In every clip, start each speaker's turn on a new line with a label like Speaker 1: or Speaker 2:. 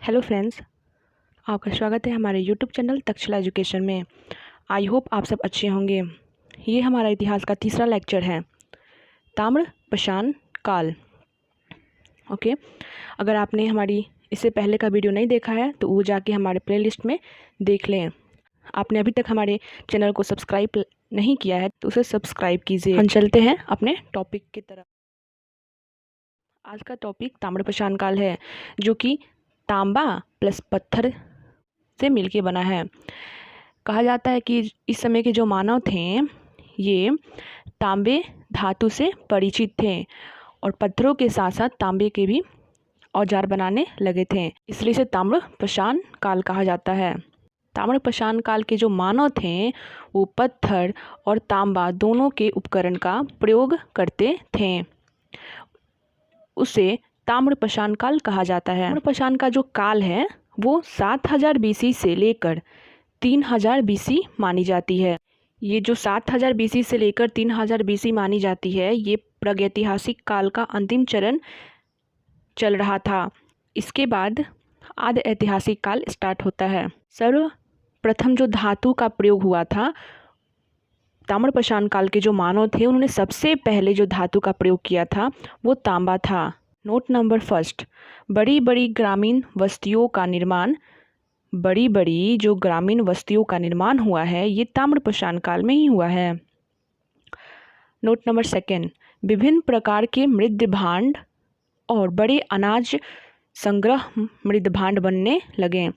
Speaker 1: Hello friends, आपका स्वागत है हमारे यूट्यूब चैनल तक्षशिला एजुकेशन में। आई होप आप सब अच्छे होंगे। ये हमारा इतिहास का तीसरा लेक्चर है, ताम्रपाषाण काल। ओके, अगर आपने हमारी इससे पहले का वीडियो नहीं देखा है तो वो जाके हमारे प्लेलिस्ट में देख लें। आपने अभी तक हमारे चैनल को सब्सक्राइब नहीं किया है तो उसे सब्सक्राइब कीजिए। हम चलते हैं अपने टॉपिक की तरफ। आज का टॉपिक ताम्रपाषाण काल है, जो कि तांबा प्लस पत्थर से मिलके बना है। कहा जाता है कि इस समय के जो मानव थे ये तांबे धातु से परिचित थे और पत्थरों के साथ साथ तांबे के भी औजार बनाने लगे थे, इसलिए इसे ताम्रपाषाण काल कहा जाता है। ताम्रपाषाण काल के जो मानव थे वो पत्थर और तांबा दोनों के उपकरण का प्रयोग करते थे, उसे ताम्रपाषाण काल कहा जाता है। ताम्रपाषाण का जो काल है वो 7000 BC से लेकर 3000 BC मानी जाती है। ये जो 7000 BC से लेकर 3000 BC मानी जाती है, ये प्रागैतिहासिक काल का अंतिम चरण चल रहा था। इसके बाद आद्य ऐतिहासिक काल स्टार्ट होता है। सर्वप्रथम जो धातु का प्रयोग हुआ था, ताम्रपाषाण काल के जो मानव थे उन्होंने सबसे पहले जो धातु का प्रयोग किया था वो तांबा था। नोट नंबर फर्स्ट, बड़ी बड़ी ग्रामीण बस्तियों का निर्माण हुआ है ये ताम्रपाषाण काल में ही हुआ है। नोट नंबर सेकेंड, विभिन्न प्रकार के मृद भांड और बड़े अनाज संग्रह मृद भांड बनने लगे।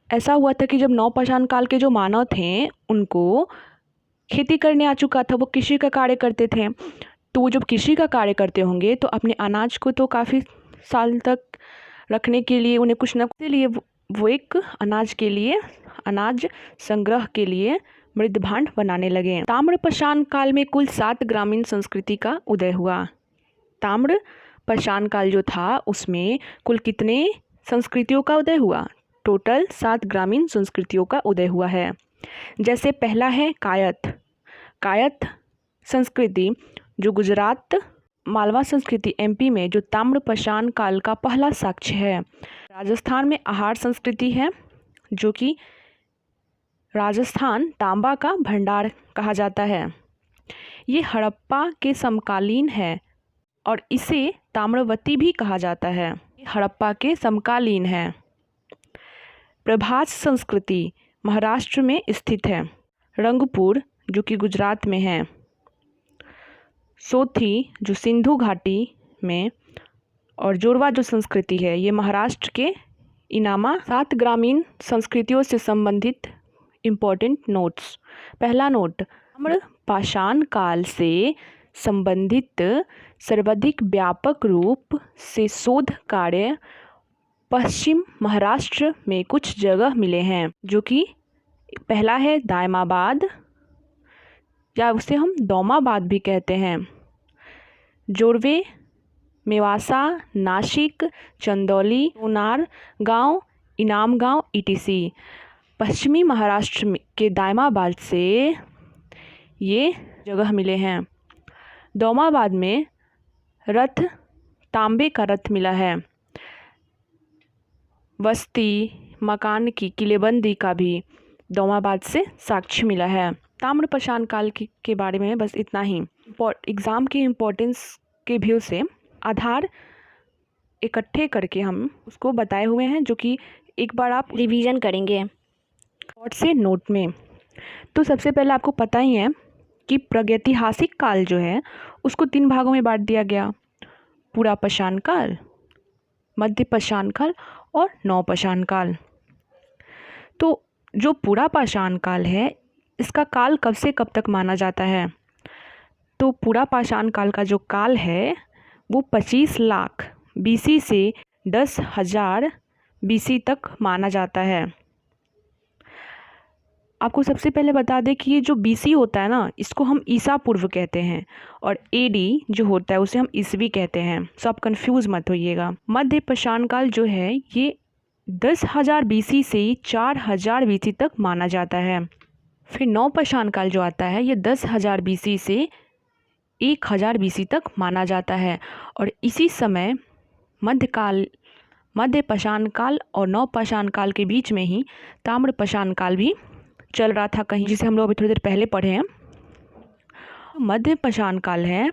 Speaker 1: ऐसा हुआ था कि जब नवपाषाण काल के जो मानव थे उनको खेती करने आ चुका था, वो कृषि का कार्य करते थे। तो वो जब कृषि का कार्य करते होंगे तो अपने अनाज को तो काफ़ी साल तक रखने के लिए उन्हें कुछ न कुछ लिए वो एक अनाज संग्रह के लिए मृद भांड बनाने लगे। ताम्रपाषाण काल में कुल 7 ग्रामीण संस्कृति का उदय हुआ। ताम्रपाषाण काल जो था उसमें कुल कितने संस्कृतियों का उदय हुआ? टोटल 7 ग्रामीण संस्कृतियों का उदय हुआ है। जैसे पहला है कायथ संस्कृति, जो गुजरात मालवा संस्कृति MP में जो ताम्रपाषाण काल का पहला साक्ष्य है। राजस्थान में आहार संस्कृति है, जो कि राजस्थान तांबा का भंडार कहा जाता है। ये हड़प्पा के समकालीन है और इसे ताम्रवती भी कहा जाता है। हड़प्पा के समकालीन है। प्रभास संस्कृति महाराष्ट्र में स्थित है। रंगपुर जो कि गुजरात में है। सोथी जो सिंधु घाटी में, और जोरवा जो संस्कृति है ये महाराष्ट्र के इनामा। 7 ग्रामीण संस्कृतियों से संबंधित इम्पोर्टेंट नोट्स। पहला नोट, ताम्रपाषाण काल से संबंधित सर्वाधिक व्यापक रूप से शोध कार्य पश्चिम महाराष्ट्र में कुछ जगह मिले हैं, जो कि पहला है दायमाबाद, या उसे हम दौमाबाद भी कहते हैं, जोरवे, मेवासा, नासिक, चंदौली, सोनार गांव, इनाम गांव ETC। पश्चिमी महाराष्ट्र के दायमाबाद से ये जगह मिले हैं। दौमाबाद में तांबे का रथ मिला है। बस्ती मकान की किलेबंदी का भी दौमाबाद से साक्ष्य मिला है। ताम्रपाषाण काल के बारे में बस इतना ही। एग्ज़ाम के इम्पोर्टेंस के व्यू से आधार इकट्ठे करके हम उसको बताए हुए हैं, जो कि एक बार आप रिवीजन करेंगे शॉर्ट से नोट में। तो सबसे पहले आपको पता ही है कि प्रागैतिहासिक काल जो है उसको 3 भागों में बांट दिया गया, पुरापाषाण काल, मध्यपाषाण काल और नवपाषाण काल। तो जो पुरापाषाण काल है इसका काल कब से कब तक माना जाता है? तो पुरापाषाण काल का जो काल है वो 25 लाख BC से 10,000 BC तक माना जाता है। आपको सबसे पहले बता दें कि ये जो BC होता है ना, इसको हम ईसा पूर्व कहते हैं, और AD जो होता है उसे हम ईसवी कहते हैं। सो आप कंफ्यूज मत होइएगा। मध्यपाषाण काल जो है ये 10,000 BC से 4,000 BC तक माना जाता है। फिर नवपाषाण काल जो आता है ये 10,000 BC से 1,000 BC तक माना जाता है, और इसी समय मध्यकाल मध्य पाषाण काल और नव पाषाण काल के बीच में ही ताम्र पाषाण काल भी चल रहा था कहीं, जिसे हम लोग अभी थोड़ी देर पहले पढ़े हैं। मध्य पाषाण काल है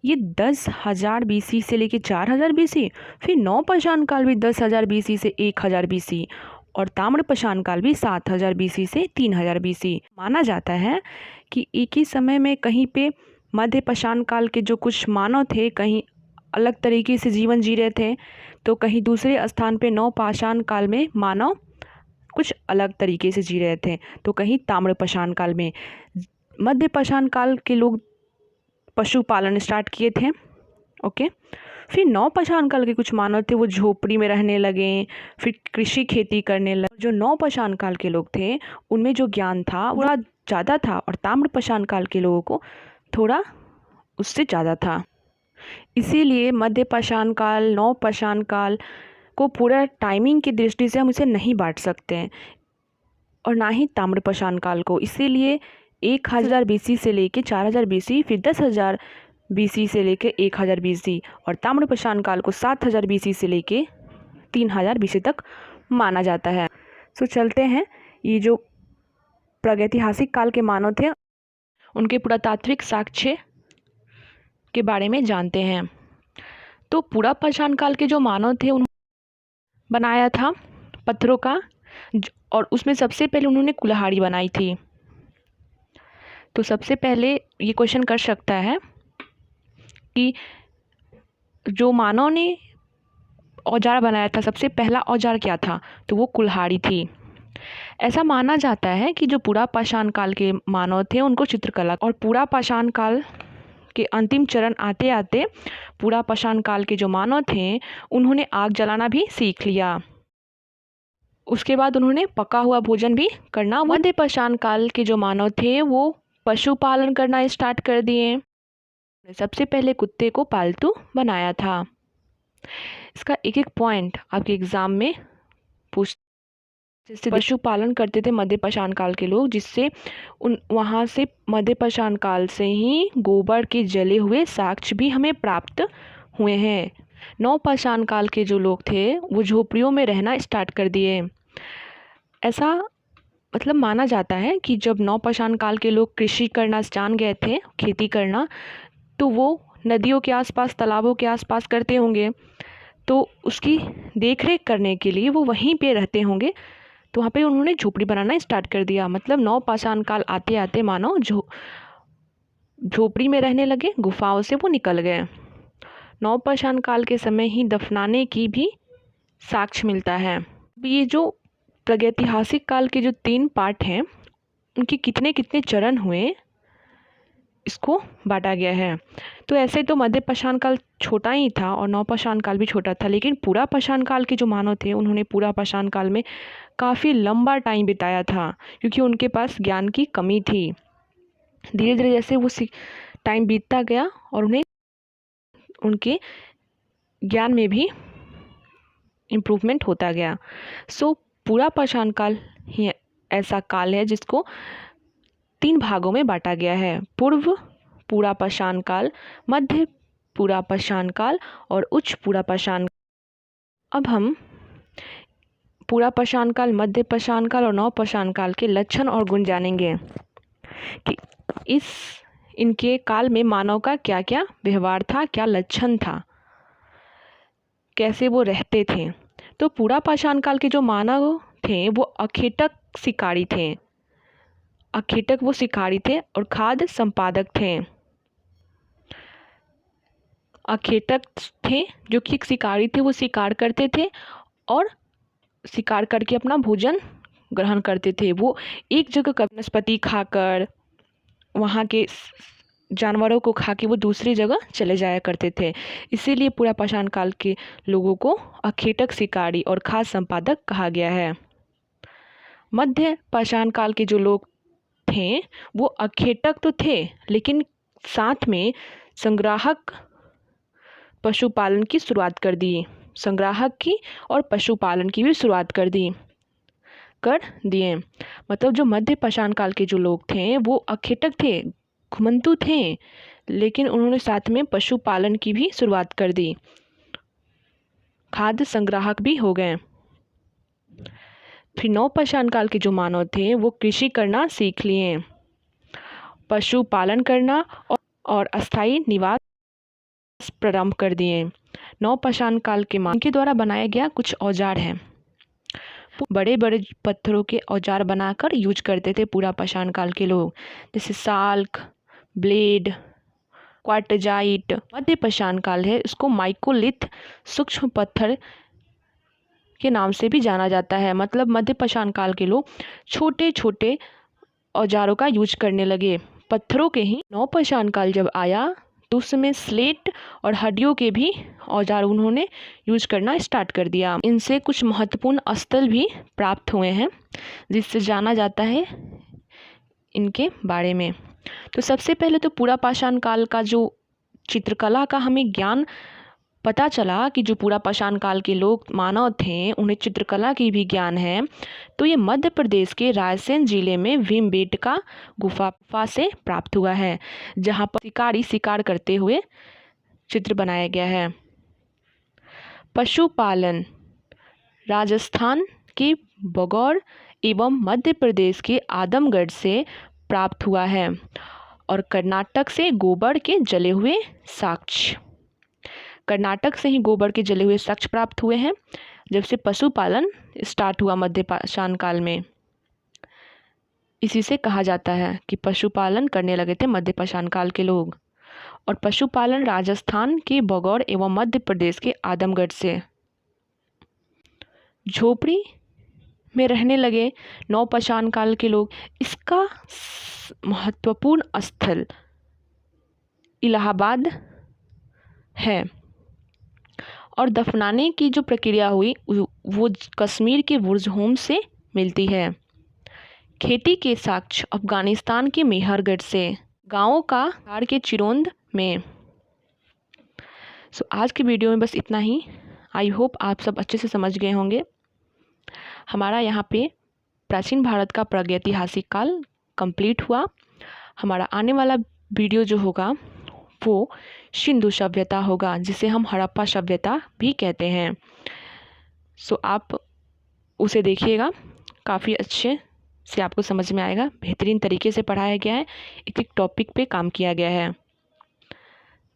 Speaker 1: ये 10,000 BC से लेके 4,000 BC, फिर नव पाषाण काल भी 10,000 BC से 1,000 BC और ताम्र पाषाण काल भी 7,000 BC से 3,000 BC। माना जाता है कि एक ही समय में कहीं पे मध्य पाषाण काल के जो कुछ मानव थे कहीं अलग तरीके से जीवन जी रहे थे, तो कहीं दूसरे स्थान पे नव पाषाण काल में मानव कुछ अलग तरीके से जी रहे थे, तो कहीं ताम्र पाषाण काल में मध्य पाषाण काल के लोग पशुपालन स्टार्ट किए थे। ओके, फिर नव पाषाण काल के कुछ मानव थे वो झोपड़ी में रहने लगे, फिर कृषि खेती करने लगे। जो नव पाषाण काल के लोग थे उनमें जो ज्ञान था वो ज़्यादा था और ताम्र पाषाण काल के लोगों को थोड़ा उससे ज़्यादा था। इसीलिए मध्य पाषाण काल, नव पाषाण काल को पूरा टाइमिंग की दृष्टि से हम इसे नहीं बांट सकते हैं और ना ही ताम्र पाषाण काल को। इसीलिए 1,000 BC से लेके 4,000 BC, फिर 10,000 BC से लेके 1,000 BC और ताम्र पाषाण काल को 7,000 BC से लेके 3,000 BC तक माना जाता है। सो चलते हैं, ये जो प्रागैतिहासिक काल के मानव थे उनके पुरातात्विक साक्ष्य के बारे में जानते हैं। तो पुरा पाषाण काल के जो मानव थे उन्होंने बनाया था पत्थरों का, और उसमें सबसे पहले उन्होंने कुल्हाड़ी बनाई थी। तो सबसे पहले ये क्वेश्चन कर सकता है कि जो मानव ने औजार बनाया था सबसे पहला औजार क्या था, तो वो कुल्हाड़ी थी। ऐसा माना जाता है कि जो पुरा पाषाण काल के मानव थे उनको चित्रकला, और पुरा पाषाण काल के अंतिम चरण आते आते पुरा पाषाण काल के जो मानव थे उन्होंने आग जलाना भी सीख लिया। उसके बाद उन्होंने पका हुआ भोजन भी करना। मध्य पाषाण काल के जो मानव थे वो पशुपालन करना स्टार्ट कर दिए। सबसे पहले कुत्ते को पालतू बनाया था। इसका एक एक पॉइंट आपके एग्ज़ाम में पूछ, जैसे पशुपालन करते थे मध्य पाषाण काल के लोग, जिससे वहाँ से मध्य पाषाण काल से ही गोबर के जले हुए साक्ष्य भी हमें प्राप्त हुए हैं। नव पाषाण काल के जो लोग थे वो झोपड़ियों में रहना स्टार्ट कर दिए। ऐसा मतलब माना जाता है कि जब नव पाषाण काल के लोग कृषि करना जान गए थे, खेती करना, तो वो नदियों के आसपास, तालाबों के आसपास करते होंगे, तो उसकी देखरेख करने के लिए वो वहीं पे रहते होंगे, तो वहाँ पे उन्होंने झोपड़ी बनाना स्टार्ट कर दिया। मतलब नव पाषाण काल आते आते मानो झोपड़ी में रहने लगे, गुफाओं से वो निकल गए। नव पाषाण काल के समय ही दफनाने की भी साक्ष्य मिलता है। ये जो प्रागैतिहासिक काल के जो 3 पार्ट हैं उनके कितने कितने चरण हुए इसको बांटा गया है। तो ऐसे तो मध्य पाषाण काल छोटा ही था और नव पाषाण काल भी छोटा था, लेकिन पुरा पाषाण काल के जो मानव थे उन्होंने पुरा पाषाण काल में काफ़ी लंबा टाइम बिताया था, क्योंकि उनके पास ज्ञान की कमी थी। धीरे धीरे जैसे वो टाइम बीतता गया और उन्हें उनके ज्ञान में भी इम्प्रूवमेंट होता गया। सो पुरा पाषाण काल ही ऐसा काल है जिसको 3 भागों में बांटा गया है: पूर्व पुरा पाषाण काल, मध्य पुरा पाषाण काल और उच्च पुरा पाषाण। अब हम पुरा पाषाण काल, मध्य पाषाण काल और नव पाषाण काल के लक्षण और गुण जानेंगे कि इनके काल में मानव का क्या क्या व्यवहार था, क्या लक्षण था, कैसे वो रहते थे। तो पुरा पाषाण काल के जो मानव थे वो अखेटक शिकारी थे। अखेटक वो शिकारी थे और खाद्य संपादक थे। अखेटक थे जो कि एक शिकारी थे, वो शिकार करते थे और शिकार करके अपना भोजन ग्रहण करते थे। वो एक जगह का वनस्पति खाकर, वहाँ के जानवरों को खा के वो दूसरी जगह चले जाया करते थे। इसीलिए पुरा पाषाण काल के लोगों को अखेटक शिकारी और खाद्य संपादक कहा गया है। मध्य पाषाण काल के जो लोग थे वो अखेटक तो थे, लेकिन साथ में संग्राहक पशुपालन की शुरुआत कर दी। संग्राहक की और पशुपालन की भी शुरुआत कर दिए। मतलब जो मध्य पाषाण काल के जो लोग थे वो अखेटक थे, घुमंतु थे, लेकिन उन्होंने साथ में पशुपालन की भी शुरुआत कर दी। खाद्य संग्राहक भी हो गए। फिर नवपाषाण काल के जो मानव थे वो कृषि करना सीख लिए, पशुपालन करना और अस्थायी निवास प्रारंभ कर दिए। नवपाषाण काल के मानव के द्वारा बनाया गया कुछ औजार हैं। बड़े बड़े पत्थरों के औजार बनाकर यूज करते थे पुरापाषाण काल के लोग, जैसे साल्क, ब्लेड, क्वार्टजाइट। मध्यपाषाण काल है, इसको माइकोलिथ सूक्ष्म पत्थर के नाम से भी जाना जाता है। मतलब मध्यपाषाण काल के लोग छोटे छोटे औजारों का यूज करने लगे, पत्थरों के ही। नवपाषाण काल जब आया तो उस समय स्लेट और हड्डियों के भी औजार उन्होंने यूज करना स्टार्ट कर दिया। इनसे कुछ महत्वपूर्ण स्थल भी प्राप्त हुए हैं जिससे जाना जाता है इनके बारे में। तो सबसे पहले तो पुरापाषाण काल का जो चित्रकला का हमें ज्ञान पता चला कि जो पुरापाषाण काल के लोग मानव थे उन्हें चित्रकला की भी ज्ञान है, तो ये मध्य प्रदेश के रायसेन जिले में भीमबेटका गुफा से प्राप्त हुआ है, जहाँ पर शिकारी शिकार करते हुए चित्र बनाया गया है। पशुपालन राजस्थान के बगौर एवं मध्य प्रदेश के आदमगढ़ से प्राप्त हुआ है और कर्नाटक से गोबर के जले हुए साक्ष्य। कर्नाटक से ही गोबर के जले हुए साक्ष्य प्राप्त हुए हैं जब से पशुपालन स्टार्ट हुआ मध्यपाषाण काल में। इसी से कहा जाता है कि पशुपालन करने लगे थे मध्यपाषाण काल के लोग। और पशुपालन राजस्थान के बगौर एवं मध्य प्रदेश के आदमगढ़ से। झोपड़ी में रहने लगे नवपाषाण काल के लोग। इसका महत्वपूर्ण स्थल इलाहाबाद है और दफनाने की जो प्रक्रिया हुई वो कश्मीर के बुर्ज होम से मिलती है। खेती के साक्ष्य अफगानिस्तान के मेहरगढ़ से, गाँवों का बिहार के चिरोंद में। आज की वीडियो में बस इतना ही। आई होप आप सब अच्छे से समझ गए होंगे। हमारा यहाँ पे प्राचीन भारत का प्रागैतिहासिक काल कंप्लीट हुआ। हमारा आने वाला वीडियो जो होगा वो सिंधु सभ्यता होगा, जिसे हम हड़प्पा सभ्यता भी कहते हैं। आप उसे देखिएगा, काफ़ी अच्छे से आपको समझ में आएगा। बेहतरीन तरीके से पढ़ाया गया है, एक एक टॉपिक पे काम किया गया है।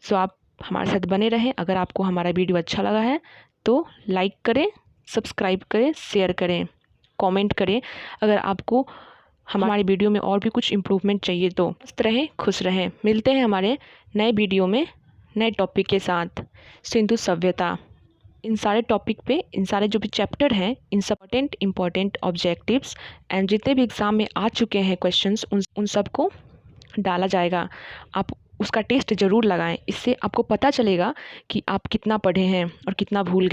Speaker 1: आप हमारे साथ बने रहें। अगर आपको हमारा वीडियो अच्छा लगा है तो लाइक करें, सब्सक्राइब करें, शेयर करें, कमेंट करें। अगर आपको हमारे वीडियो में और भी कुछ इम्प्रूवमेंट चाहिए तो मस्त रहें, खुश रहें। मिलते हैं हमारे नए वीडियो में नए टॉपिक के साथ। सिंधु सभ्यता, इन सारे टॉपिक पे, इन सारे जो भी चैप्टर हैं, इन सब इम्पोर्टेंट ऑब्जेक्टिव्स एंड जितने भी एग्ज़ाम में आ चुके हैं क्वेश्चंस, उन सबको डाला जाएगा। आप उसका टेस्ट ज़रूर लगाएं। इससे आपको पता चलेगा कि आप कितना पढ़े हैं और कितना भूल गए।